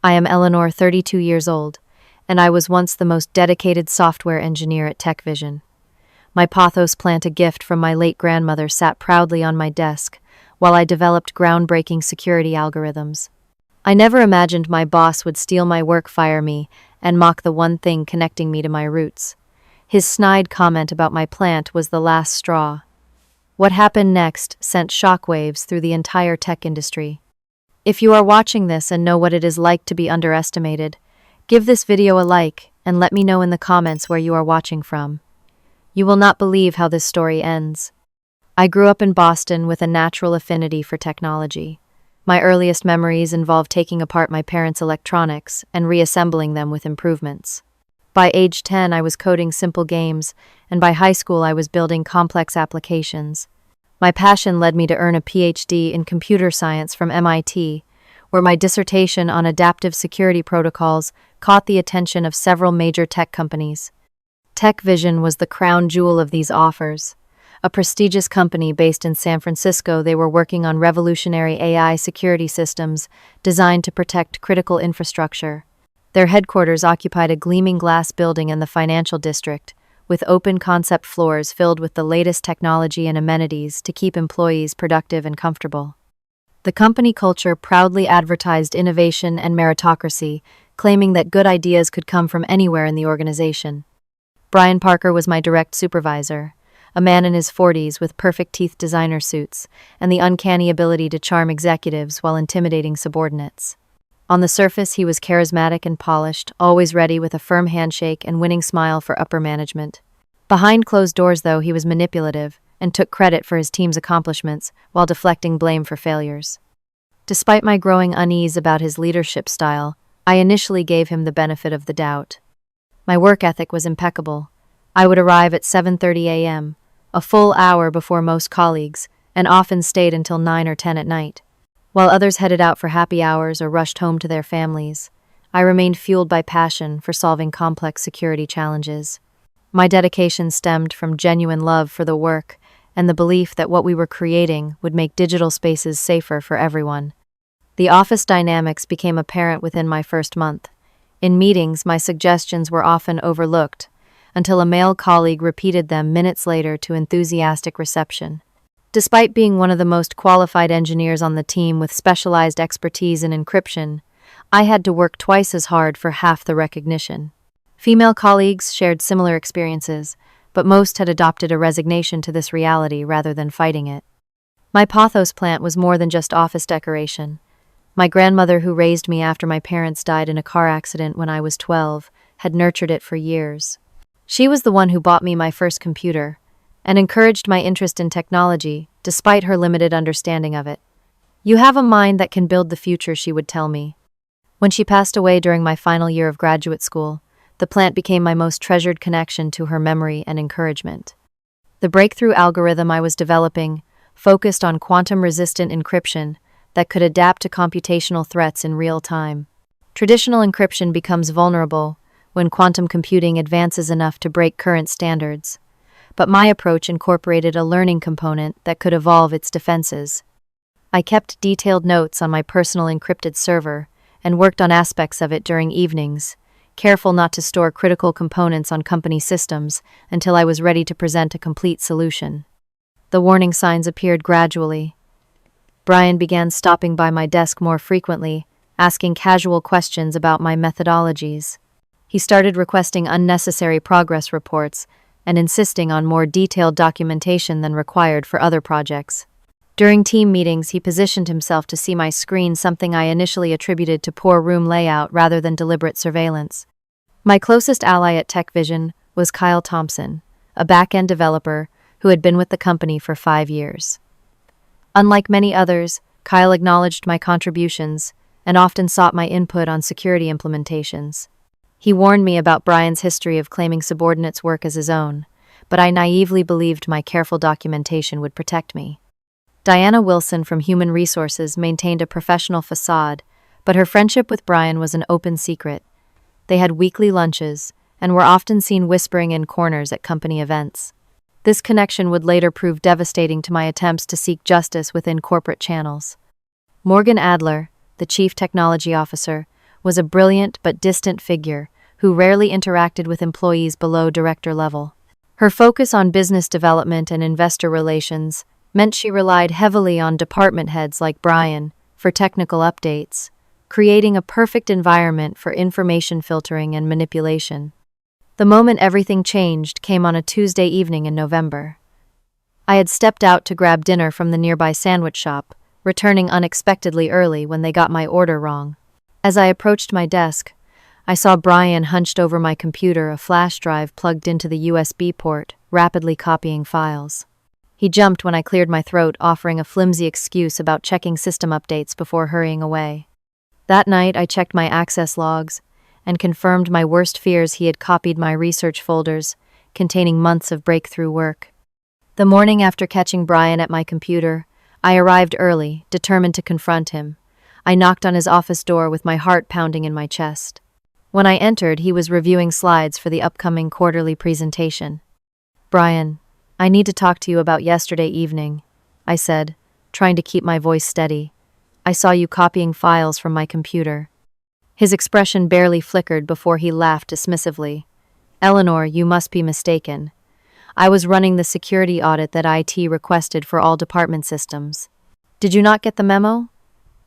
I am Eleanor, 32 years old, and I was once the most dedicated software engineer at TechVision. My pothos plant, a gift from my late grandmother, sat proudly on my desk while I developed groundbreaking security algorithms. I never imagined my boss would steal my work, fire me, and mock the one thing connecting me to my roots. His snide comment about my plant was the last straw. What happened next sent shockwaves through the entire tech industry. If you are watching this and know what it is like to be underestimated, give this video a like and let me know in the comments where you are watching from. You will not believe how this story ends. I grew up in Boston with a natural affinity for technology. My earliest memories involve taking apart my parents' electronics and reassembling them with improvements. By age 10, I was coding simple games, and by high school, I was building complex applications. My passion led me to earn a PhD in computer science from MIT, where my dissertation on adaptive security protocols caught the attention of several major tech companies. TechVision was the crown jewel of these offers. A prestigious company based in San Francisco, they were working on revolutionary AI security systems designed to protect critical infrastructure. Their headquarters occupied a gleaming glass building in the financial district, with open concept floors filled with the latest technology and amenities to keep employees productive and comfortable. The company culture proudly advertised innovation and meritocracy, claiming that good ideas could come from anywhere in the organization. Brian Parker was my direct supervisor, a man in his 40s with perfect teeth designer suits and the uncanny ability to charm executives while intimidating subordinates. On the surface, he was charismatic and polished, always ready with a firm handshake and winning smile for upper management. Behind closed doors, though, he was manipulative and took credit for his team's accomplishments while deflecting blame for failures. Despite my growing unease about his leadership style, I initially gave him the benefit of the doubt. My work ethic was impeccable. I would arrive at 7:30 a.m., a full hour before most colleagues, and often stayed until 9 or 10 at night. While others headed out for happy hours or rushed home to their families, I remained fueled by passion for solving complex security challenges. My dedication stemmed from genuine love for the work and the belief that what we were creating would make digital spaces safer for everyone. The office dynamics became apparent within my first month. In meetings, my suggestions were often overlooked, until a male colleague repeated them minutes later to enthusiastic reception. Despite being one of the most qualified engineers on the team with specialized expertise in encryption, I had to work twice as hard for half the recognition. Female colleagues shared similar experiences, but most had adopted a resignation to this reality rather than fighting it. My pothos plant was more than just office decoration. My grandmother, who raised me after my parents died in a car accident when I was 12, had nurtured it for years. She was the one who bought me my first computer and encouraged my interest in technology, despite her limited understanding of it. "You have a mind that can build the future," she would tell me. When she passed away during my final year of graduate school, the plant became my most treasured connection to her memory and encouragement. The breakthrough algorithm I was developing focused on quantum-resistant encryption that could adapt to computational threats in real time. Traditional encryption becomes vulnerable when quantum computing advances enough to break current standards, but my approach incorporated a learning component that could evolve its defenses. I kept detailed notes on my personal encrypted server and worked on aspects of it during evenings, careful not to store critical components on company systems until I was ready to present a complete solution. The warning signs appeared gradually. Brian began stopping by my desk more frequently, asking casual questions about my methodologies. He started requesting unnecessary progress reports and insisting on more detailed documentation than required for other projects. During team meetings, he positioned himself to see my screen, something I initially attributed to poor room layout rather than deliberate surveillance. My closest ally at TechVision was Kyle Thompson, a back-end developer who had been with the company for 5 years. Unlike many others, Kyle acknowledged my contributions and often sought my input on security implementations. He warned me about Brian's history of claiming subordinates' work as his own, but I naively believed my careful documentation would protect me. Diana Wilson from Human Resources maintained a professional facade, but her friendship with Brian was an open secret. They had weekly lunches and were often seen whispering in corners at company events. This connection would later prove devastating to my attempts to seek justice within corporate channels. Morgan Adler, the chief technology officer, was a brilliant but distant figure who rarely interacted with employees below director level. Her focus on business development and investor relations meant she relied heavily on department heads like Brian for technical updates, creating a perfect environment for information filtering and manipulation. The moment everything changed came on a Tuesday evening in November. I had stepped out to grab dinner from the nearby sandwich shop, returning unexpectedly early when they got my order wrong. As I approached my desk, I saw Brian hunched over my computer, a flash drive plugged into the USB port, rapidly copying files. He jumped when I cleared my throat, offering a flimsy excuse about checking system updates before hurrying away. That night, I checked my access logs and confirmed my worst fears. He had copied my research folders, containing months of breakthrough work. The morning after catching Brian at my computer, I arrived early, determined to confront him. I knocked on his office door with my heart pounding in my chest. When I entered, he was reviewing slides for the upcoming quarterly presentation. "Brian, I need to talk to you about yesterday evening," I said, trying to keep my voice steady. "I saw you copying files from my computer." His expression barely flickered before he laughed dismissively. "Eleanor, you must be mistaken. I was running the security audit that IT requested for all department systems. Did you not get the memo?"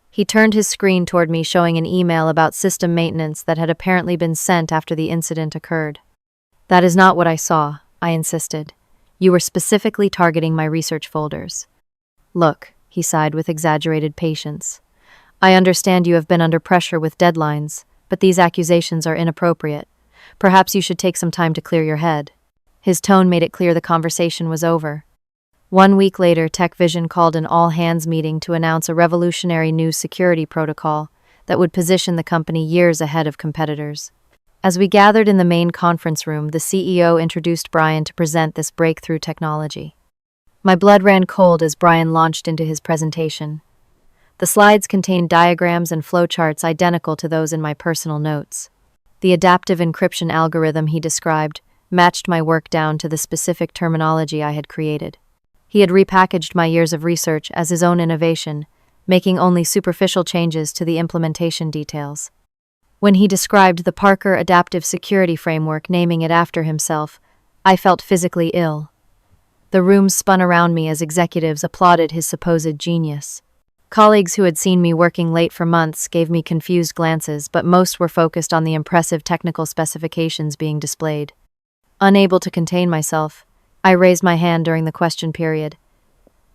He turned his screen toward me, showing an email about system maintenance that had apparently been sent after the incident occurred. "That is not what I saw," I insisted. "You were specifically targeting my research folders." "Look," he sighed with exaggerated patience. "I understand you have been under pressure with deadlines, but these accusations are inappropriate. Perhaps you should take some time to clear your head." His tone made it clear the conversation was over. 1 week later, TechVision called an all-hands meeting to announce a revolutionary new security protocol that would position the company years ahead of competitors. As we gathered in the main conference room, the CEO introduced Brian to present this breakthrough technology. My blood ran cold as Brian launched into his presentation. The slides contained diagrams and flowcharts identical to those in my personal notes. The adaptive encryption algorithm he described matched my work down to the specific terminology I had created. He had repackaged my years of research as his own innovation, making only superficial changes to the implementation details. When he described the Parker Adaptive Security Framework, naming it after himself, I felt physically ill. The room spun around me as executives applauded his supposed genius. Colleagues who had seen me working late for months gave me confused glances, but most were focused on the impressive technical specifications being displayed. Unable to contain myself, I raised my hand during the question period.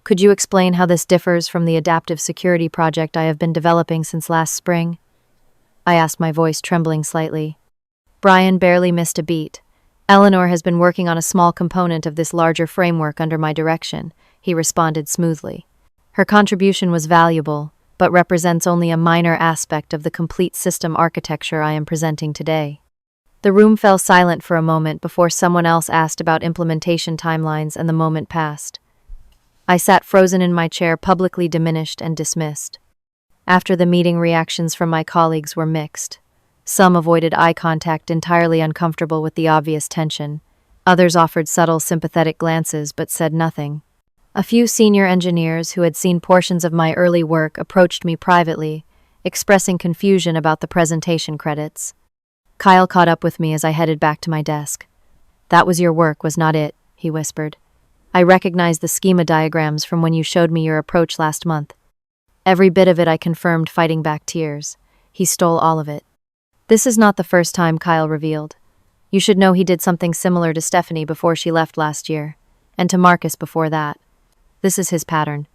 "Could you explain how this differs from the adaptive security project I have been developing since last spring?" I asked, my voice trembling slightly. Brian barely missed a beat. "Eleanor has been working on a small component of this larger framework under my direction," he responded smoothly. "Her contribution was valuable, but represents only a minor aspect of the complete system architecture I am presenting today." The room fell silent for a moment before someone else asked about implementation timelines, and the moment passed. I sat frozen in my chair, publicly diminished and dismissed. After the meeting, reactions from my colleagues were mixed. Some avoided eye contact, entirely uncomfortable with the obvious tension. Others offered subtle, sympathetic glances but said nothing. A few senior engineers who had seen portions of my early work approached me privately, expressing confusion about the presentation credits. Kyle caught up with me as I headed back to my desk. "That was your work, was not it?" he whispered. "I recognized the schema diagrams from when you showed me your approach last month." Every bit of it, I confirmed, fighting back tears. "He stole all of it." "This is not the first time," Kyle revealed. "You should know he did something similar to Stephanie before she left last year, and to Marcus before that. This is his pattern."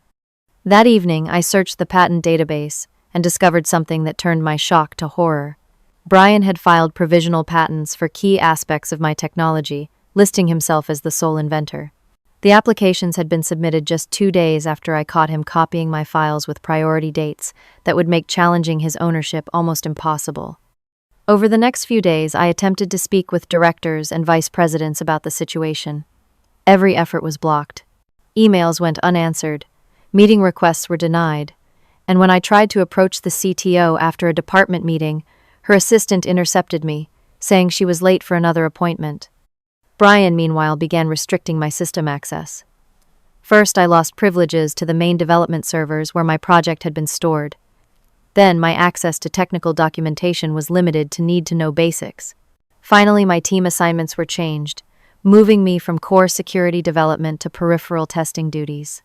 That evening, I searched the patent database and discovered something that turned my shock to horror. Brian had filed provisional patents for key aspects of my technology, listing himself as the sole inventor. The applications had been submitted just 2 days after I caught him copying my files with priority dates that would make challenging his ownership almost impossible. Over the next few days, I attempted to speak with directors and vice presidents about the situation. Every effort was blocked. Emails went unanswered. Meeting requests were denied. And when I tried to approach the CTO after a department meeting, her assistant intercepted me, saying she was late for another appointment. Brian, meanwhile, began restricting my system access. First, I lost privileges to the main development servers where my project had been stored. Then, my access to technical documentation was limited to need-to-know basics. Finally, my team assignments were changed, moving me from core security development to peripheral testing duties.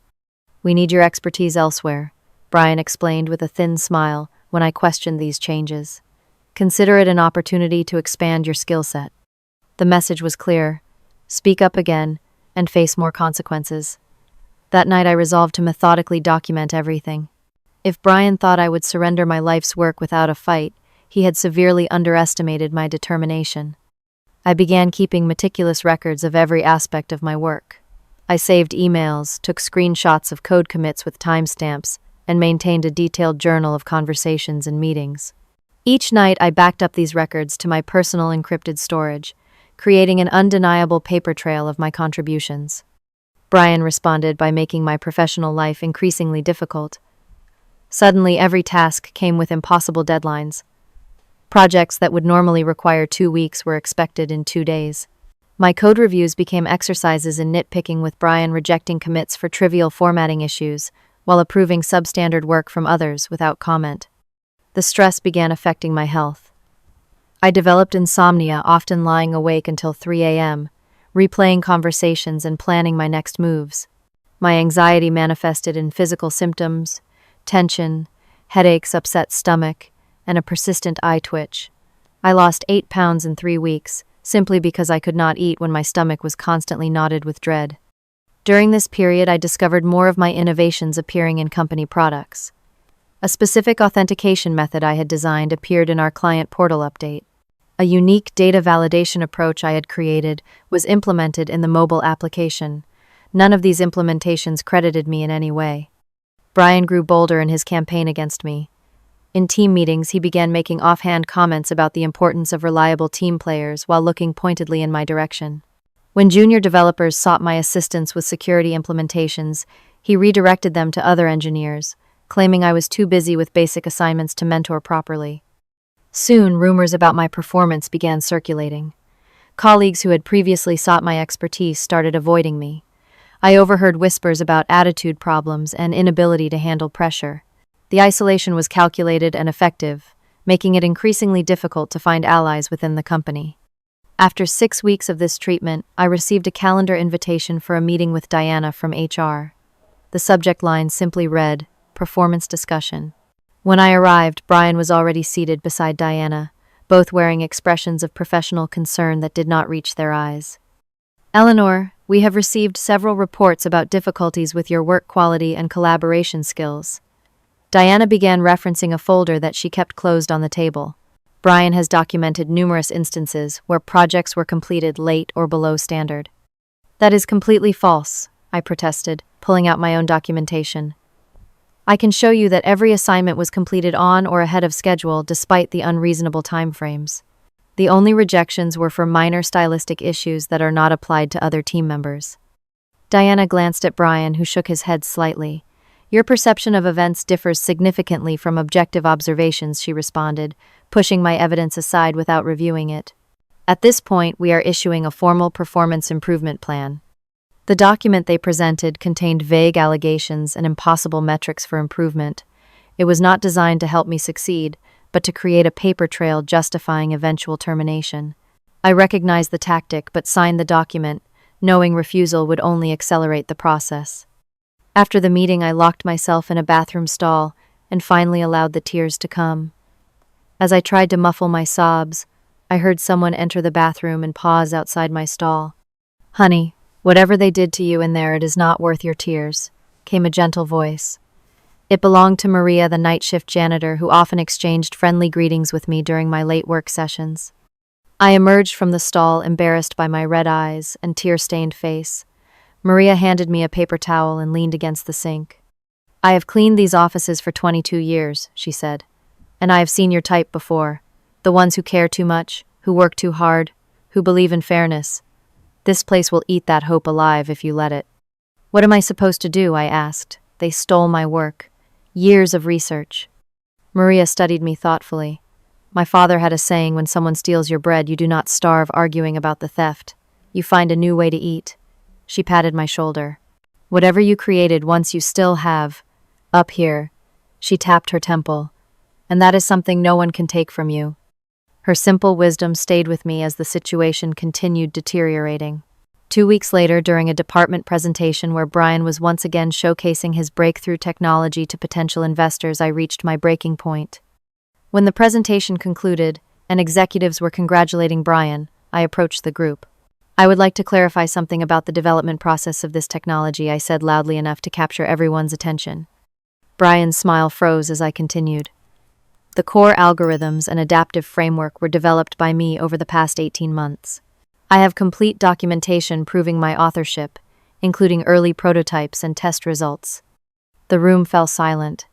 "We need your expertise elsewhere," Brian explained with a thin smile when I questioned these changes. "Consider it an opportunity to expand your skill set." The message was clear: speak up again and face more consequences. That night I resolved to methodically document everything. If Brian thought I would surrender my life's work without a fight, he had severely underestimated my determination. I began keeping meticulous records of every aspect of my work. I saved emails, took screenshots of code commits with timestamps, and maintained a detailed journal of conversations and meetings. Each night I backed up these records to my personal encrypted storage, creating an undeniable paper trail of my contributions. Brian responded by making my professional life increasingly difficult. Suddenly, every task came with impossible deadlines. Projects that would normally require 2 weeks were expected in 2 days. My code reviews became exercises in nitpicking, with Brian rejecting commits for trivial formatting issues, while approving substandard work from others without comment. The stress began affecting my health. I developed insomnia, often lying awake until 3 a.m., replaying conversations and planning my next moves. My anxiety manifested in physical symptoms: tension, headaches, upset stomach, and a persistent eye twitch. I lost 8 pounds in 3 weeks, simply because I could not eat when my stomach was constantly knotted with dread. During this period, I discovered more of my innovations appearing in company products. A specific authentication method I had designed appeared in our client portal update. A unique data validation approach I had created was implemented in the mobile application. None of these implementations credited me in any way. Brian grew bolder in his campaign against me. In team meetings, he began making offhand comments about the importance of reliable team players while looking pointedly in my direction. When junior developers sought my assistance with security implementations, he redirected them to other engineers, claiming I was too busy with basic assignments to mentor properly. Soon, rumors about my performance began circulating. Colleagues who had previously sought my expertise started avoiding me. I overheard whispers about attitude problems and inability to handle pressure. The isolation was calculated and effective, making it increasingly difficult to find allies within the company. After 6 weeks of this treatment, I received a calendar invitation for a meeting with Diana from HR. The subject line simply read, "Performance Discussion." When I arrived, Brian was already seated beside Diana, both wearing expressions of professional concern that did not reach their eyes. "Eleanor, we have received several reports about difficulties with your work quality and collaboration skills." Diana began referencing a folder that she kept closed on the table. "Brian has documented numerous instances where projects were completed late or below standard." "That is completely false," I protested, pulling out my own documentation. "I can show you that every assignment was completed on or ahead of schedule despite the unreasonable timeframes. The only rejections were for minor stylistic issues that are not applied to other team members." Diana glanced at Brian, who shook his head slightly. "Your perception of events differs significantly from objective observations," she responded, pushing my evidence aside without reviewing it. "At this point, we are issuing a formal performance improvement plan." The document they presented contained vague allegations and impossible metrics for improvement. It was not designed to help me succeed, but to create a paper trail justifying eventual termination. I recognized the tactic but signed the document, knowing refusal would only accelerate the process. After the meeting, I locked myself in a bathroom stall and finally allowed the tears to come. As I tried to muffle my sobs, I heard someone enter the bathroom and pause outside my stall. "Honey, whatever they did to you in there, it is not worth your tears," came a gentle voice. It belonged to Maria, the night shift janitor, who often exchanged friendly greetings with me during my late work sessions. I emerged from the stall, embarrassed by my red eyes and tear-stained face. Maria handed me a paper towel and leaned against the sink. "I have cleaned these offices for 22 years, she said. "And I have seen your type before. The ones who care too much, who work too hard, who believe in fairness. This place will eat that hope alive if you let it." "What am I supposed to do?" I asked. "They stole my work. Years of research." Maria studied me thoughtfully. "My father had a saying, when someone steals your bread, you do not starve arguing about the theft. You find a new way to eat." She patted my shoulder. "Whatever you created once, you still have. Up here." She tapped her temple. and that is something no one can take from you." Her simple wisdom stayed with me as the situation continued deteriorating. 2 weeks later, during a department presentation where Brian was once again showcasing his breakthrough technology to potential investors, I reached my breaking point. When the presentation concluded and executives were congratulating Brian, I approached the group. "I would like to clarify something about the development process of this technology," I said loudly enough to capture everyone's attention. Brian's smile froze as I continued. "The core algorithms and adaptive framework were developed by me over the past 18 months. I have complete documentation proving my authorship, including early prototypes and test results." The room fell silent.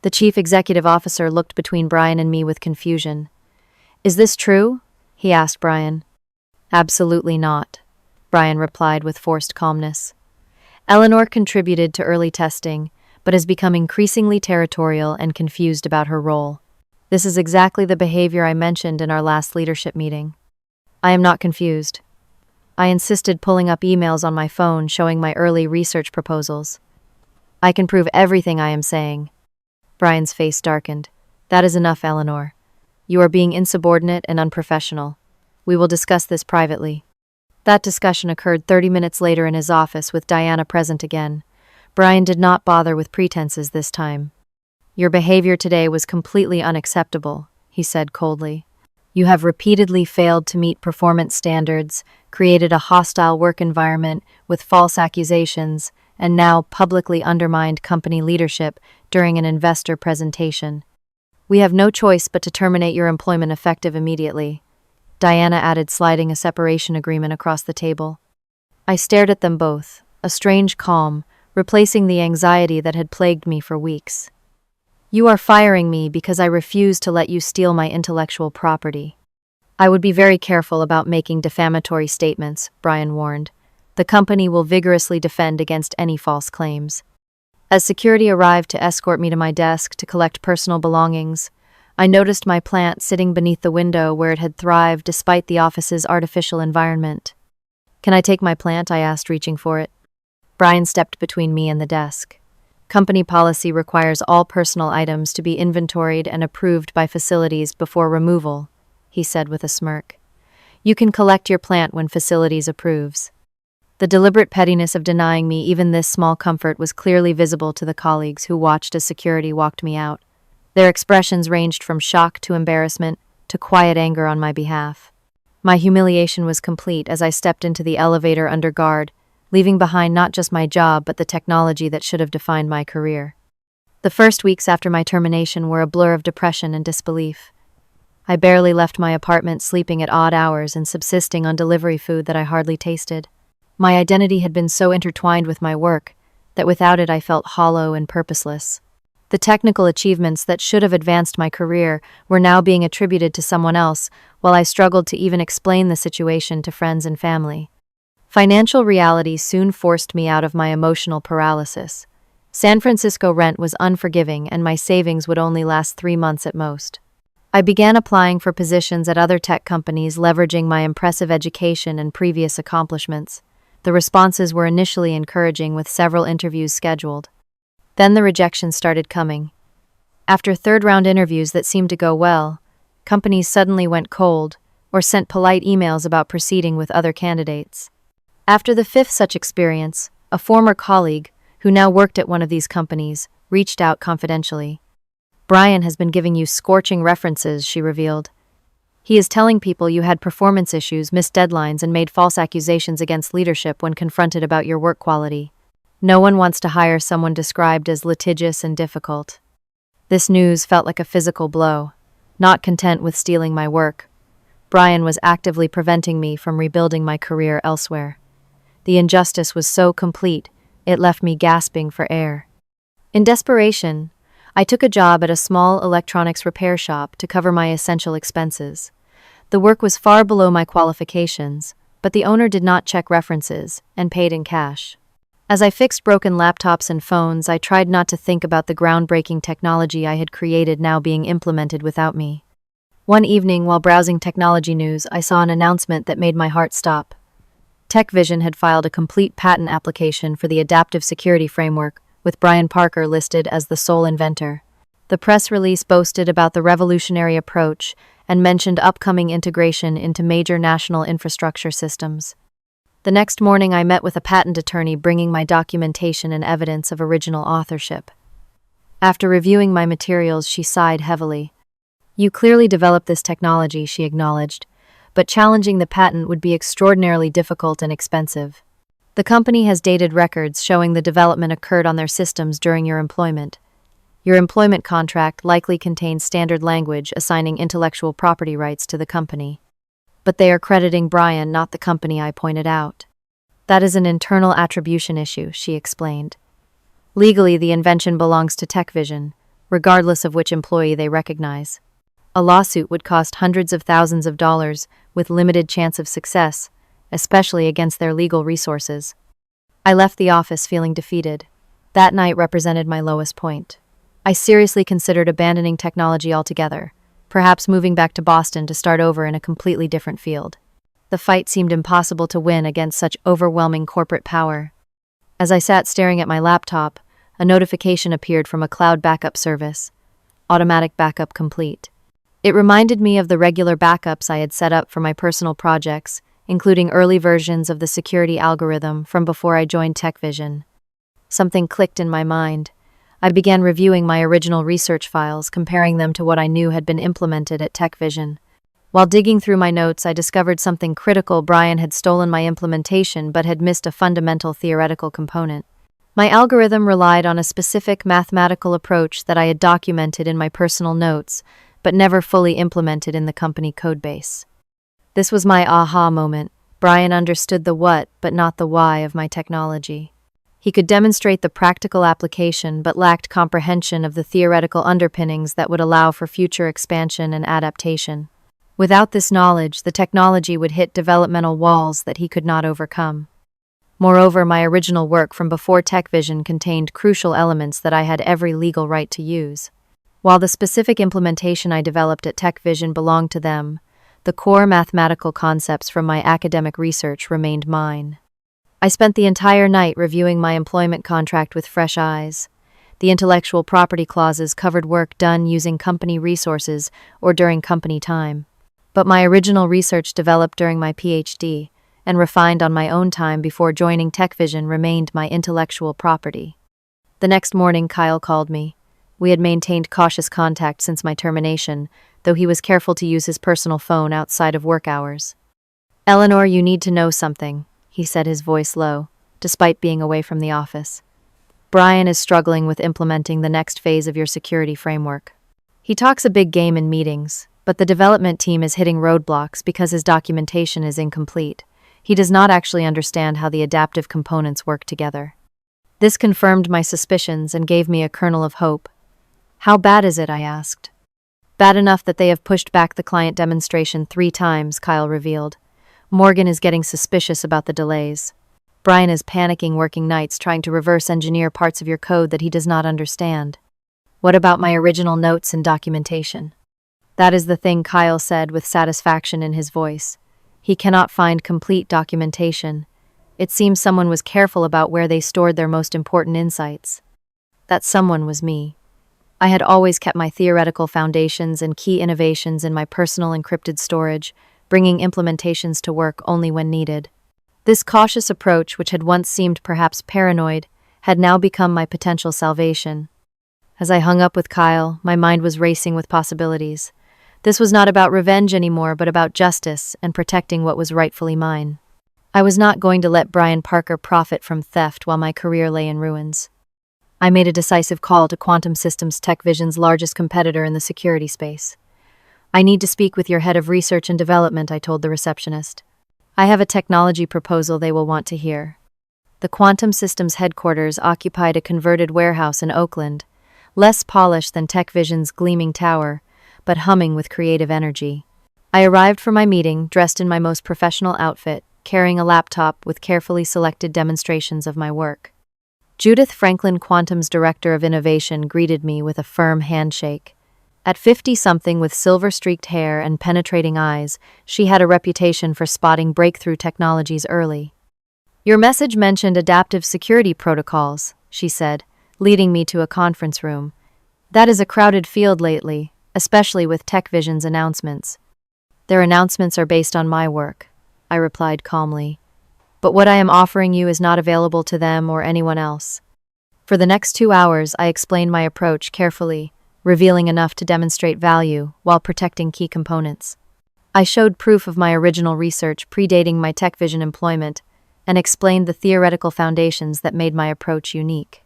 The chief executive officer looked between Brian and me with confusion. "Is this true?" he asked Brian. "Absolutely not," Brian replied with forced calmness. "Eleanor contributed to early testing, but has become increasingly territorial and confused about her role. This is exactly the behavior I mentioned in our last leadership meeting." "I am not confused." I insisted, pulling up emails on my phone showing my early research proposals. "I can prove everything I am saying." Brian's face darkened. "That is enough, Eleanor. You are being insubordinate and unprofessional. We will discuss this privately." That discussion occurred 30 minutes later in his office with Diana present again. Brian did not bother with pretenses this time. "Your behavior today was completely unacceptable," he said coldly. "You have repeatedly failed to meet performance standards, created a hostile work environment with false accusations, and now publicly undermined company leadership during an investor presentation. We have no choice but to terminate your employment effective immediately," Diana added, sliding a separation agreement across the table. I stared at them both, a strange calm, replacing the anxiety that had plagued me for weeks. "You are firing me because I refuse to let you steal my intellectual property." "I would be very careful about making defamatory statements," Brian warned. "The company will vigorously defend against any false claims." As security arrived to escort me to my desk to collect personal belongings, I noticed my plant sitting beneath the window where it had thrived despite the office's artificial environment. "Can I take my plant?" I asked, reaching for it. Brian stepped between me and the desk. "Company policy requires all personal items to be inventoried and approved by facilities before removal," he said with a smirk. "You can collect your plant when facilities approves." The deliberate pettiness of denying me even this small comfort was clearly visible to the colleagues who watched as security walked me out. Their expressions ranged from shock to embarrassment to quiet anger on my behalf. My humiliation was complete as I stepped into the elevator under guard, leaving behind not just my job but the technology that should have defined my career. The first weeks after my termination were a blur of depression and disbelief. I barely left my apartment, sleeping at odd hours and subsisting on delivery food that I hardly tasted. My identity had been so intertwined with my work that without it I felt hollow and purposeless. The technical achievements that should have advanced my career were now being attributed to someone else, while I struggled to even explain the situation to friends and family. Financial reality soon forced me out of my emotional paralysis. San Francisco rent was unforgiving and my savings would only last 3 months at most. I began applying for positions at other tech companies, leveraging my impressive education and previous accomplishments. The responses were initially encouraging, with several interviews scheduled. Then the rejections started coming. After third-round interviews that seemed to go well, companies suddenly went cold or sent polite emails about proceeding with other candidates. After the fifth such experience, a former colleague, who now worked at one of these companies, reached out confidentially. "Brian has been giving you scorching references," she revealed. "He is telling people you had performance issues, missed deadlines, and made false accusations against leadership when confronted about your work quality. No one wants to hire someone described as litigious and difficult." This news felt like a physical blow. Not content with stealing my work, Brian was actively preventing me from rebuilding my career elsewhere. The injustice was so complete, it left me gasping for air. In desperation, I took a job at a small electronics repair shop to cover my essential expenses. The work was far below my qualifications, but the owner did not check references and paid in cash. As I fixed broken laptops and phones, I tried not to think about the groundbreaking technology I had created now being implemented without me. One evening, while browsing technology news, I saw an announcement that made my heart stop. TechVision had filed a complete patent application for the adaptive security framework, with Brian Parker listed as the sole inventor. The press release boasted about the revolutionary approach and mentioned upcoming integration into major national infrastructure systems. The next morning, I met with a patent attorney bringing my documentation and evidence of original authorship. After reviewing my materials, she sighed heavily. "You clearly developed this technology," she acknowledged, "but challenging the patent would be extraordinarily difficult and expensive. The company has dated records showing the development occurred on their systems during your employment. Your employment contract likely contains standard language assigning intellectual property rights to the company. But they are crediting Brian, not the company," I pointed out. "That is an internal attribution issue," she explained. "Legally, the invention belongs to TechVision, regardless of which employee they recognize. A lawsuit would cost hundreds of thousands of dollars with limited chance of success, especially against their legal resources." I left the office feeling defeated. That night represented my lowest point. I seriously considered abandoning technology altogether, perhaps moving back to Boston to start over in a completely different field. The fight seemed impossible to win against such overwhelming corporate power. As I sat staring at my laptop, a notification appeared from a cloud backup service. Automatic backup complete. It reminded me of the regular backups I had set up for my personal projects, including early versions of the security algorithm from before I joined TechVision. Something clicked in my mind. I began reviewing my original research files, comparing them to what I knew had been implemented at TechVision. While digging through my notes, I discovered something critical. Brian had stolen my implementation but had missed a fundamental theoretical component. My algorithm relied on a specific mathematical approach that I had documented in my personal notes, but never fully implemented in the company codebase. This was my aha moment. Brian understood the what, but not the why of my technology. He could demonstrate the practical application, but lacked comprehension of the theoretical underpinnings that would allow for future expansion and adaptation. Without this knowledge, the technology would hit developmental walls that he could not overcome. Moreover, my original work from before TechVision contained crucial elements that I had every legal right to use. While the specific implementation I developed at TechVision belonged to them, the core mathematical concepts from my academic research remained mine. I spent the entire night reviewing my employment contract with fresh eyes. The intellectual property clauses covered work done using company resources or during company time. But my original research developed during my PhD and refined on my own time before joining TechVision remained my intellectual property. The next morning, Kyle called me. We had maintained cautious contact since my termination, though he was careful to use his personal phone outside of work hours. "Eleanor, you need to know something," he said, his voice low, despite being away from the office. "Brian is struggling with implementing the next phase of your security framework. He talks a big game in meetings, but the development team is hitting roadblocks because his documentation is incomplete. He does not actually understand how the adaptive components work together." This confirmed my suspicions and gave me a kernel of hope. "How bad is it?" I asked. "Bad enough that they have pushed back the client demonstration 3 times, Kyle revealed. Morgan is getting suspicious about the delays. Brian is panicking, working nights, trying to reverse engineer parts of your code that he does not understand." "What about my original notes and documentation?" "That is the thing," Kyle said with satisfaction in his voice. "He cannot find complete documentation. It seems someone was careful about where they stored their most important insights." That someone was me. I had always kept my theoretical foundations and key innovations in my personal encrypted storage, bringing implementations to work only when needed. This cautious approach, which had once seemed perhaps paranoid, had now become my potential salvation. As I hung up with Kyle, my mind was racing with possibilities. This was not about revenge anymore, but about justice and protecting what was rightfully mine. I was not going to let Brian Parker profit from theft while my career lay in ruins. I made a decisive call to Quantum Systems, TechVision's largest competitor in the security space. "I need to speak with your head of research and development," I told the receptionist. "I have a technology proposal they will want to hear." The Quantum Systems headquarters occupied a converted warehouse in Oakland, less polished than TechVision's gleaming tower, but humming with creative energy. I arrived for my meeting dressed in my most professional outfit, carrying a laptop with carefully selected demonstrations of my work. Judith Franklin, Quantum's Director of Innovation, greeted me with a firm handshake. At 50-something with silver-streaked hair and penetrating eyes, she had a reputation for spotting breakthrough technologies early. "Your message mentioned adaptive security protocols," she said, leading me to a conference room. That is a crowded field lately, especially with TechVision's announcements. Their announcements are based on my work, I replied calmly. But what I am offering you is not available to them or anyone else. For the next 2 hours, I explained my approach carefully, revealing enough to demonstrate value while protecting key components. I showed proof of my original research predating my TechVision employment and explained the theoretical foundations that made my approach unique.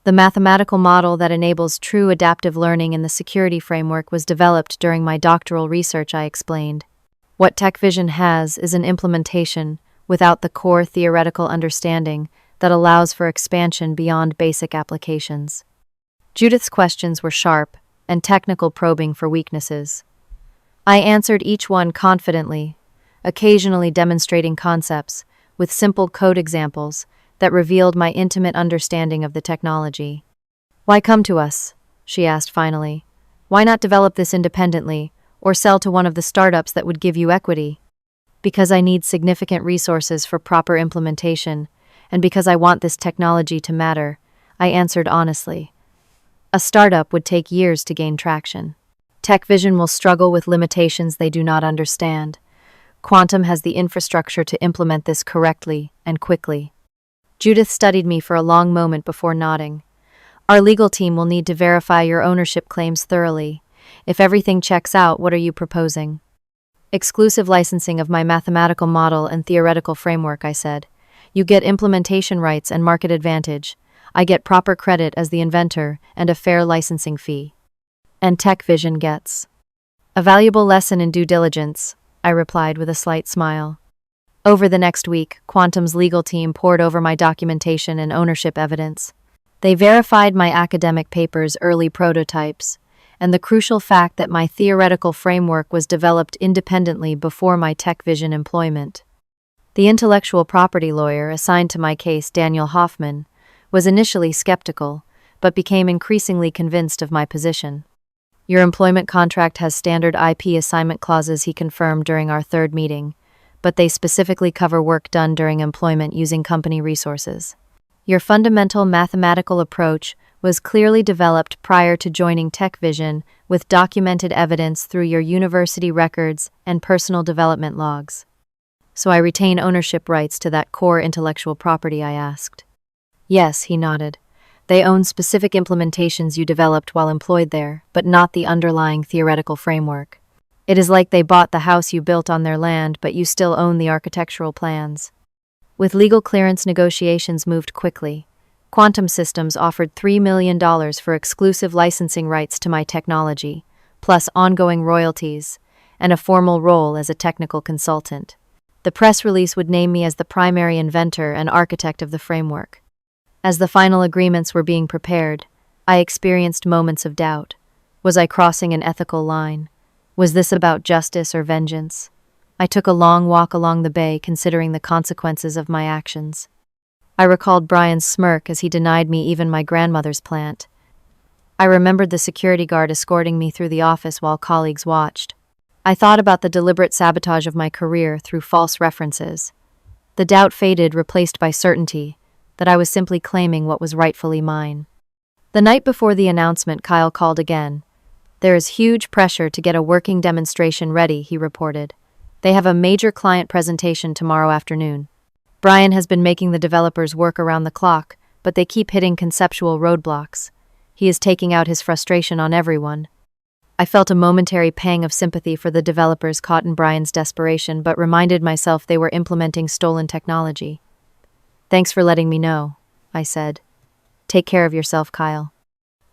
The mathematical model that enables true adaptive learning in the security framework was developed during my doctoral research, I explained. What TechVision has is an implementation without the core theoretical understanding that allows for expansion beyond basic applications. Judith's questions were sharp and technical, probing for weaknesses. I answered each one confidently, occasionally demonstrating concepts with simple code examples that revealed my intimate understanding of the technology. "Why come to us?" she asked finally. "Why not develop this independently or sell to one of the startups that would give you equity?" "Because I need significant resources for proper implementation, and because I want this technology to matter," I answered honestly. A startup would take years to gain traction. TechVision will struggle with limitations they do not understand. Quantum has the infrastructure to implement this correctly and quickly. Judith studied me for a long moment before nodding. "Our legal team will need to verify your ownership claims thoroughly. If everything checks out, what are you proposing?" "Exclusive licensing of my mathematical model and theoretical framework," I said. "You get implementation rights and market advantage. I get proper credit as the inventor and a fair licensing fee." "And TechVision gets a valuable lesson in due diligence," I replied with a slight smile. Over the next week, Quantum's legal team pored over my documentation and ownership evidence. They verified my academic paper's early prototypes, and the crucial fact that my theoretical framework was developed independently before my TechVision employment. The intellectual property lawyer assigned to my case, Daniel Hoffman, was initially skeptical, but became increasingly convinced of my position. "Your employment contract has standard IP assignment clauses," he confirmed during our third meeting, "but they specifically cover work done during employment using company resources. Your fundamental mathematical approach was clearly developed prior to joining TechVision with documented evidence through your university records and personal development logs." "So I retain ownership rights to that core intellectual property?" I asked. "Yes," he nodded. "They own specific implementations you developed while employed there, but not the underlying theoretical framework. It is like they bought the house you built on their land, but you still own the architectural plans." With legal clearance, negotiations moved quickly. Quantum Systems offered $3 million for exclusive licensing rights to my technology, plus ongoing royalties, and a formal role as a technical consultant. The press release would name me as the primary inventor and architect of the framework. As the final agreements were being prepared, I experienced moments of doubt. Was I crossing an ethical line? Was this about justice or vengeance? I took a long walk along the bay, considering the consequences of my actions. I recalled Brian's smirk as he denied me even my grandmother's plant. I remembered the security guard escorting me through the office while colleagues watched. I thought about the deliberate sabotage of my career through false references. The doubt faded, replaced by certainty that I was simply claiming what was rightfully mine. The night before the announcement, Kyle called again. "There is huge pressure to get a working demonstration ready," he reported. "They have a major client presentation tomorrow afternoon. Brian has been making the developers work around the clock, but they keep hitting conceptual roadblocks. He is taking out his frustration on everyone." I felt a momentary pang of sympathy for the developers caught in Brian's desperation, but reminded myself they were implementing stolen technology. "Thanks for letting me know," I said. "Take care of yourself, Kyle."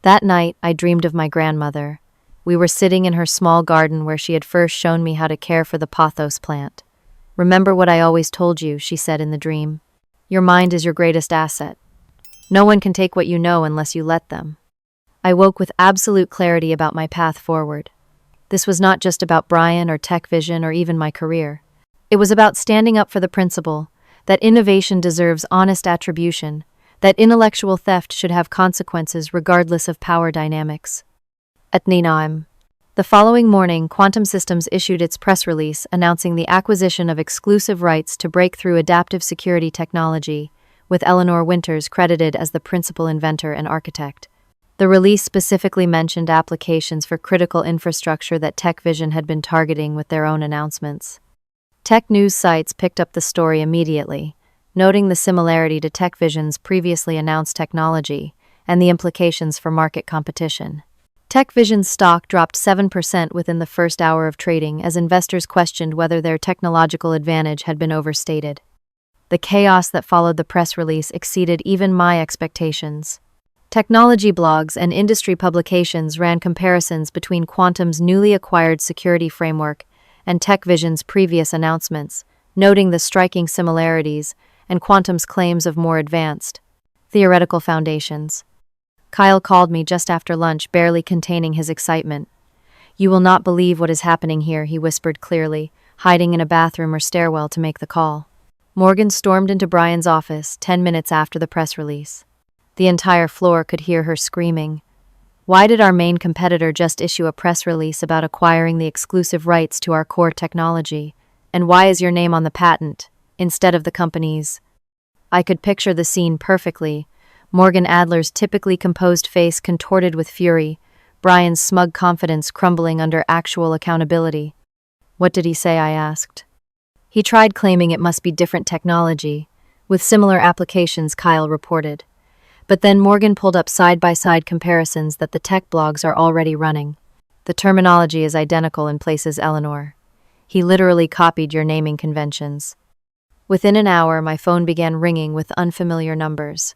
That night, I dreamed of my grandmother. We were sitting in her small garden where she had first shown me how to care for the pothos plant. "Remember what I always told you," she said in the dream. "Your mind is your greatest asset. No one can take what you know unless you let them." I woke with absolute clarity about my path forward. This was not just about Brian or TechVision or even my career. It was about standing up for the principle that innovation deserves honest attribution, that intellectual theft should have consequences regardless of power dynamics. At 9 the following morning, Quantum Systems issued its press release announcing the acquisition of exclusive rights to breakthrough adaptive security technology, with Eleanor Winters credited as the principal inventor and architect. The release specifically mentioned applications for critical infrastructure that TechVision had been targeting with their own announcements. Tech news sites picked up the story immediately, noting the similarity to TechVision's previously announced technology and the implications for market competition. TechVision's stock dropped 7% within the first hour of trading as investors questioned whether their technological advantage had been overstated. The chaos that followed the press release exceeded even my expectations. Technology blogs and industry publications ran comparisons between Quantum's newly acquired security framework and TechVision's previous announcements, noting the striking similarities and Quantum's claims of more advanced theoretical foundations. Kyle called me just after lunch, barely containing his excitement. "You will not believe what is happening here," he whispered clearly, hiding in a bathroom or stairwell to make the call. Morgan stormed into Brian's office 10 minutes after the press release. The entire floor could hear her screaming. "Why did our main competitor just issue a press release about acquiring the exclusive rights to our core technology? And why is your name on the patent, instead of the company's?" I could picture the scene perfectly. Morgan Adler's typically composed face contorted with fury, Brian's smug confidence crumbling under actual accountability. "What did he say?" I asked. "He tried claiming it must be different technology, with similar applications," Kyle reported. But then Morgan pulled up side-by-side comparisons that the tech blogs are already running. "The terminology is identical in places, Eleanor. He literally copied your naming conventions." Within an hour, my phone began ringing with unfamiliar numbers.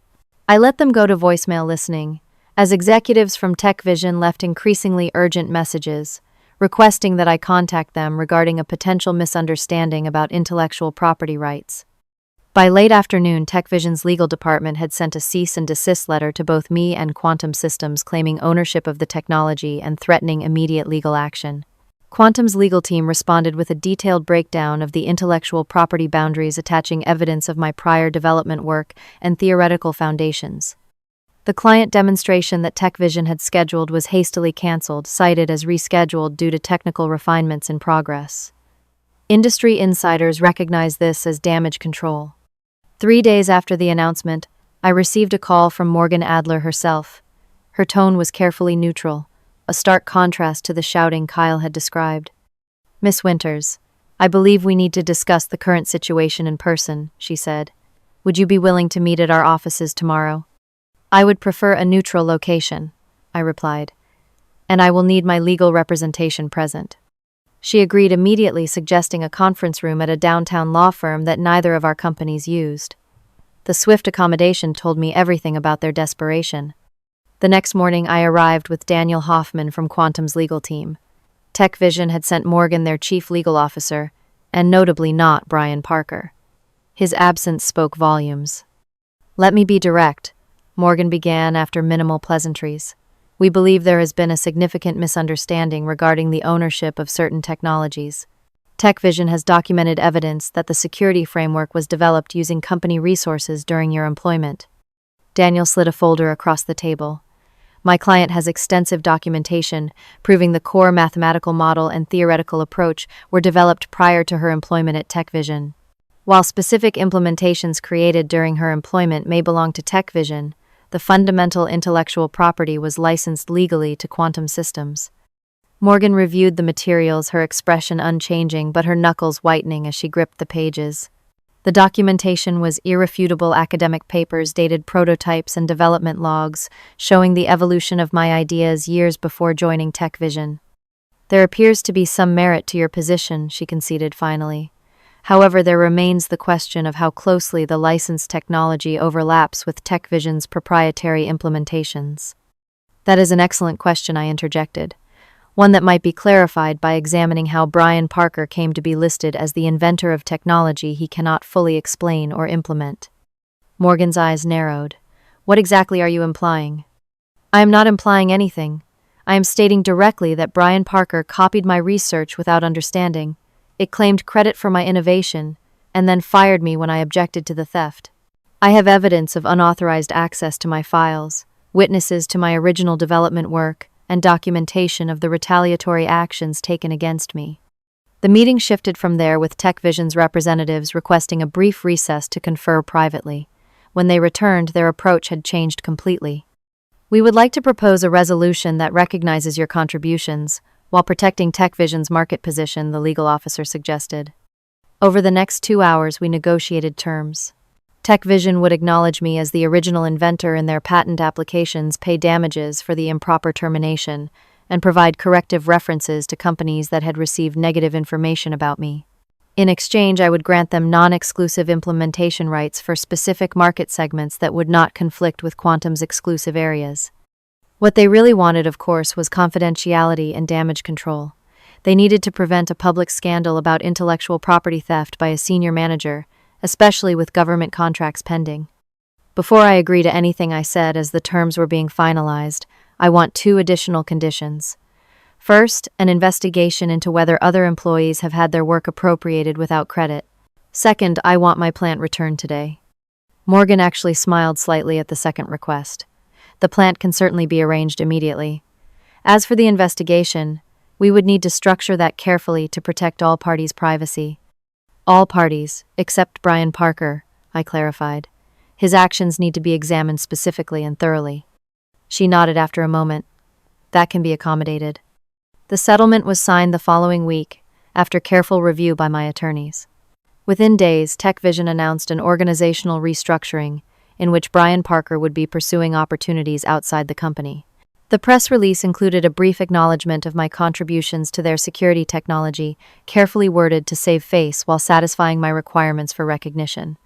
I let them go to voicemail listening, as executives from TechVision left increasingly urgent messages, requesting that I contact them regarding a potential misunderstanding about intellectual property rights. By late afternoon, TechVision's legal department had sent a cease and desist letter to both me and Quantum Systems claiming ownership of the technology and threatening immediate legal action. Quantum's legal team responded with a detailed breakdown of the intellectual property boundaries, attaching evidence of my prior development work and theoretical foundations. The client demonstration that TechVision had scheduled was hastily canceled, cited as rescheduled due to technical refinements in progress. Industry insiders recognized this as damage control. 3 days after the announcement, I received a call from Morgan Adler herself. Her tone was carefully neutral, a stark contrast to the shouting Kyle had described. "Miss Winters, I believe we need to discuss the current situation in person," she said. "Would you be willing to meet at our offices tomorrow?" "I would prefer a neutral location," I replied, "and I will need my legal representation present." She agreed immediately, suggesting a conference room at a downtown law firm that neither of our companies used. The swift accommodation told me everything about their desperation. The next morning, I arrived with Daniel Hoffman from Quantum's legal team. TechVision had sent Morgan their chief legal officer, and notably not Brian Parker. His absence spoke volumes. "Let me be direct," Morgan began after minimal pleasantries. "We believe there has been a significant misunderstanding regarding the ownership of certain technologies. TechVision has documented evidence that the security framework was developed using company resources during your employment." Daniel slid a folder across the table. "My client has extensive documentation proving the core mathematical model and theoretical approach were developed prior to her employment at TechVision. While specific implementations created during her employment may belong to TechVision, the fundamental intellectual property was licensed legally to Quantum Systems." Morgan reviewed the materials, her expression unchanging but her knuckles whitening as she gripped the pages. The documentation was irrefutable academic papers, dated prototypes and development logs, showing the evolution of my ideas years before joining TechVision. "There appears to be some merit to your position," she conceded finally. "However, there remains the question of how closely the licensed technology overlaps with TechVision's proprietary implementations." "That is an excellent question," I interjected. "One that might be clarified by examining how Brian Parker came to be listed as the inventor of technology he cannot fully explain or implement." Morgan's eyes narrowed. "What exactly are you implying?" "I am not implying anything. I am stating directly that Brian Parker copied my research without understanding. It claimed credit for my innovation, and then fired me when I objected to the theft. I have evidence of unauthorized access to my files, witnesses to my original development work, and documentation of the retaliatory actions taken against me." The meeting shifted from there, with TechVision's representatives requesting a brief recess to confer privately. When they returned, their approach had changed completely. We would like to propose a resolution that recognizes your contributions while protecting TechVision's market position, the legal officer suggested. Over the next 2 hours, we negotiated terms. TechVision would acknowledge me as the original inventor in their patent applications, pay damages for the improper termination, and provide corrective references to companies that had received negative information about me. In exchange, I would grant them non-exclusive implementation rights for specific market segments that would not conflict with Quantum's exclusive areas. What they really wanted, of course, was confidentiality and damage control. They needed to prevent a public scandal about intellectual property theft by a senior manager, especially with government contracts pending. Before I agree to anything, I said, as the terms were being finalized, I want 2 additional conditions. First, an investigation into whether other employees have had their work appropriated without credit. Second, I want my plant returned today. Morgan actually smiled slightly at the second request. The plant can certainly be arranged immediately. As for the investigation, we would need to structure that carefully to protect all parties' privacy. All parties, except Brian Parker, I clarified. His actions need to be examined specifically and thoroughly. She nodded after a moment. That can be accommodated. The settlement was signed the following week, after careful review by my attorneys. Within days, TechVision announced an organizational restructuring in which Brian Parker would be pursuing opportunities outside the company. The press release included a brief acknowledgement of my contributions to their security technology, carefully worded to save face while satisfying my requirements for recognition.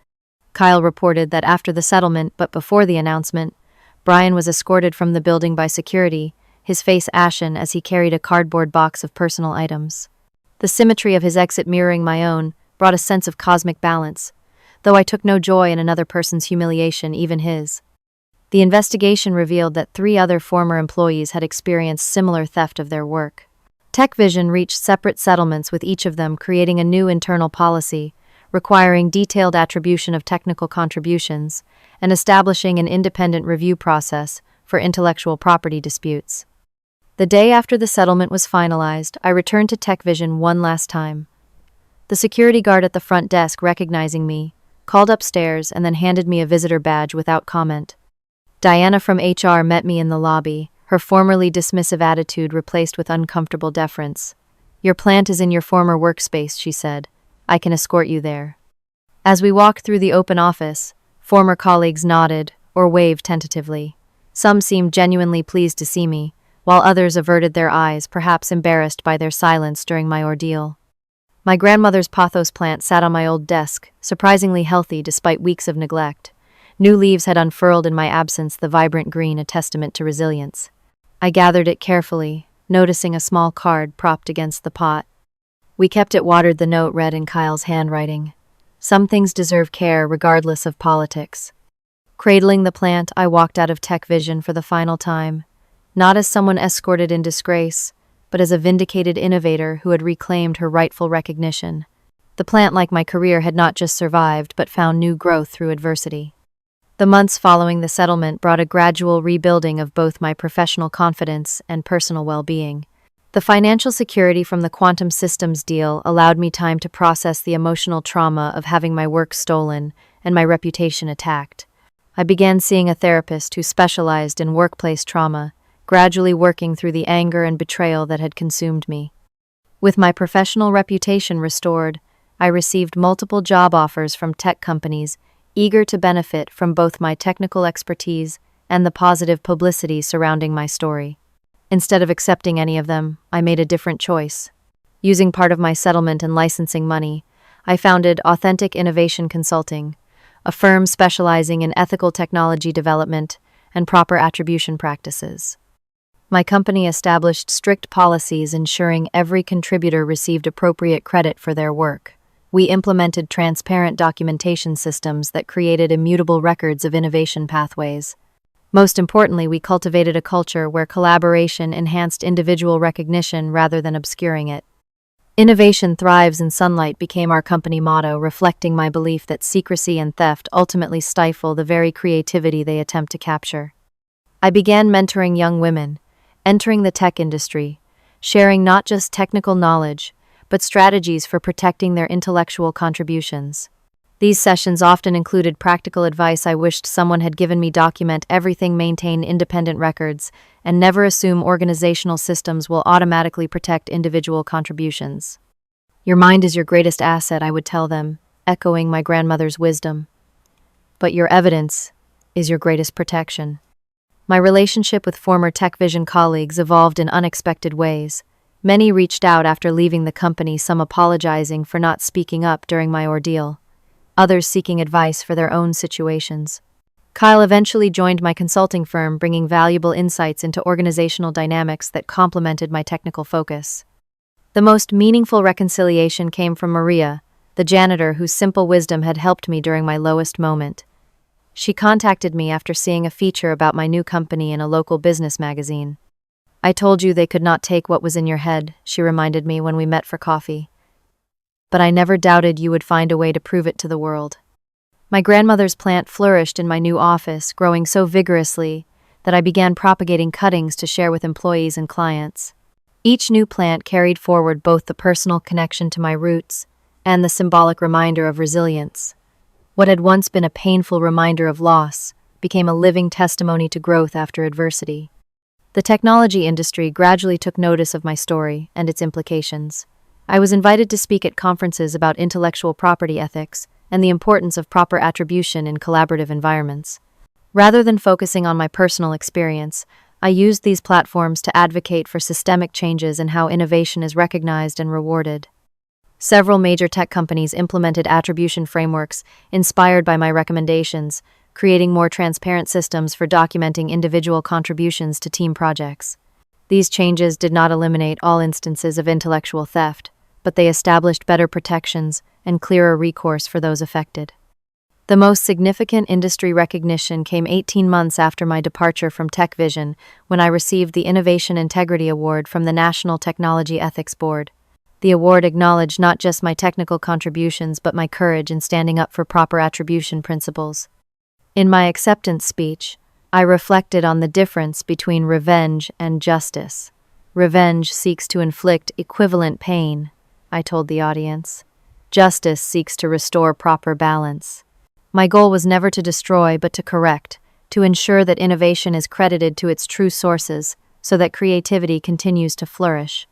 Kyle reported that after the settlement, but before the announcement, Brian was escorted from the building by security, his face ashen as he carried a cardboard box of personal items. The symmetry of his exit mirroring my own brought a sense of cosmic balance, though I took no joy in another person's humiliation, even his. The investigation revealed that 3 other former employees had experienced similar theft of their work. TechVision reached separate settlements with each of them, creating a new internal policy, requiring detailed attribution of technical contributions, and establishing an independent review process for intellectual property disputes. The day after the settlement was finalized, I returned to TechVision one last time. The security guard at the front desk, recognizing me, called upstairs and then handed me a visitor badge without comment. Diana from HR met me in the lobby, her formerly dismissive attitude replaced with uncomfortable deference. "Your plant is in your former workspace," she said. "I can escort you there." As we walked through the open office, former colleagues nodded or waved tentatively. Some seemed genuinely pleased to see me, while others averted their eyes, perhaps embarrassed by their silence during my ordeal. My grandmother's pothos plant sat on my old desk, surprisingly healthy despite weeks of neglect. New leaves had unfurled in my absence, the vibrant green a testament to resilience. I gathered it carefully, noticing a small card propped against the pot. "We kept it watered," the note read in Kyle's handwriting. "Some things deserve care regardless of politics." Cradling the plant, I walked out of TechVision for the final time, not as someone escorted in disgrace, but as a vindicated innovator who had reclaimed her rightful recognition. The plant, like my career, had not just survived, but found new growth through adversity. The months following the settlement brought a gradual rebuilding of both my professional confidence and personal well-being. The financial security from the Quantum Systems deal allowed me time to process the emotional trauma of having my work stolen and my reputation attacked. I began seeing a therapist who specialized in workplace trauma, gradually working through the anger and betrayal that had consumed me. With my professional reputation restored, I received multiple job offers from tech companies eager to benefit from both my technical expertise and the positive publicity surrounding my story. Instead of accepting any of them, I made a different choice. Using part of my settlement and licensing money, I founded Authentic Innovation Consulting, a firm specializing in ethical technology development and proper attribution practices. My company established strict policies ensuring every contributor received appropriate credit for their work. We implemented transparent documentation systems that created immutable records of innovation pathways. Most importantly, we cultivated a culture where collaboration enhanced individual recognition rather than obscuring it. "Innovation thrives in sunlight" became our company motto, reflecting my belief that secrecy and theft ultimately stifle the very creativity they attempt to capture. I began mentoring young women, entering the tech industry, sharing not just technical knowledge, but strategies for protecting their intellectual contributions. These sessions often included practical advice I wished someone had given me: document everything, maintain independent records, and never assume organizational systems will automatically protect individual contributions. Your mind is your greatest asset, I would tell them, echoing my grandmother's wisdom. But your evidence is your greatest protection. My relationship with former TechVision colleagues evolved in unexpected ways. Many reached out after leaving the company, some apologizing for not speaking up during my ordeal, others seeking advice for their own situations. Kyle eventually joined my consulting firm, bringing valuable insights into organizational dynamics that complemented my technical focus. The most meaningful reconciliation came from Maria, the janitor whose simple wisdom had helped me during my lowest moment. She contacted me after seeing a feature about my new company in a local business magazine. "I told you they could not take what was in your head," she reminded me when we met for coffee. "But I never doubted you would find a way to prove it to the world." My grandmother's plant flourished in my new office, growing so vigorously that I began propagating cuttings to share with employees and clients. Each new plant carried forward both the personal connection to my roots and the symbolic reminder of resilience. What had once been a painful reminder of loss became a living testimony to growth after adversity. The technology industry gradually took notice of my story and its implications. I was invited to speak at conferences about intellectual property ethics and the importance of proper attribution in collaborative environments. Rather than focusing on my personal experience, I used these platforms to advocate for systemic changes in how innovation is recognized and rewarded. Several major tech companies implemented attribution frameworks inspired by my recommendations, creating more transparent systems for documenting individual contributions to team projects. These changes did not eliminate all instances of intellectual theft, but they established better protections and clearer recourse for those affected. The most significant industry recognition came 18 months after my departure from TechVision, when I received the Innovation Integrity Award from the National Technology Ethics Board. The award acknowledged not just my technical contributions but my courage in standing up for proper attribution principles. In my acceptance speech, I reflected on the difference between revenge and justice. Revenge seeks to inflict equivalent pain, I told the audience. Justice seeks to restore proper balance. My goal was never to destroy but to correct, to ensure that innovation is credited to its true sources so that creativity continues to flourish.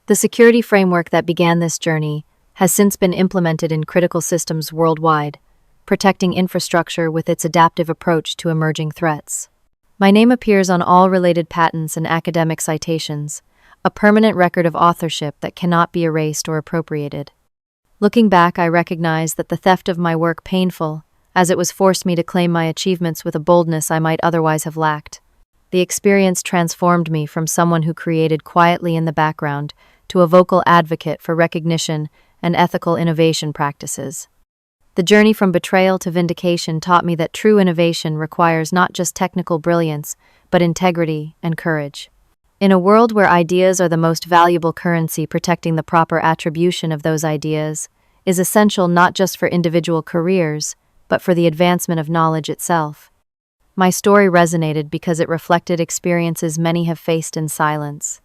The security framework that began this journey has since been implemented in critical systems worldwide, protecting infrastructure with its adaptive approach to emerging threats. My name appears on all related patents and academic citations, a permanent record of authorship that cannot be erased or appropriated. Looking back, I recognize that the theft of my work painful, as it was forced me to claim my achievements with a boldness I might otherwise have lacked. The experience transformed me from someone who created quietly in the background to a vocal advocate for recognition and ethical innovation practices. The journey from betrayal to vindication taught me that true innovation requires not just technical brilliance, but integrity and courage. In a world where ideas are the most valuable currency, protecting the proper attribution of those ideas is essential not just for individual careers, but for the advancement of knowledge itself. My story resonated because it reflected experiences many have faced in silence.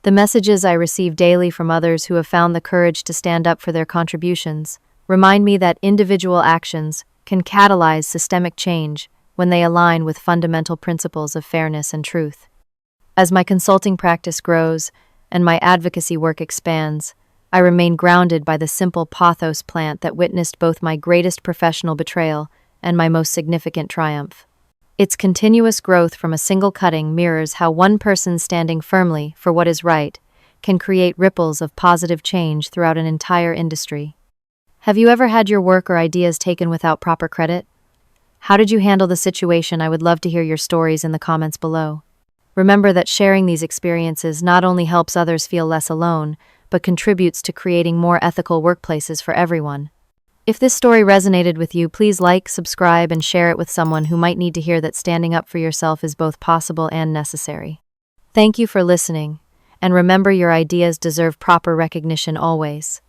The messages I receive daily from others who have found the courage to stand up for their contributions remind me that individual actions can catalyze systemic change when they align with fundamental principles of fairness and truth. As my consulting practice grows and my advocacy work expands, I remain grounded by the simple pathos plant that witnessed both my greatest professional betrayal and my most significant triumph. Its continuous growth from a single cutting mirrors how one person standing firmly for what is right can create ripples of positive change throughout an entire industry. Have you ever had your work or ideas taken without proper credit? How did you handle the situation? I would love to hear your stories in the comments below. Remember that sharing these experiences not only helps others feel less alone, but contributes to creating more ethical workplaces for everyone. If this story resonated with you, please like, subscribe, and share it with someone who might need to hear that standing up for yourself is both possible and necessary. Thank you for listening, and remember, your ideas deserve proper recognition always.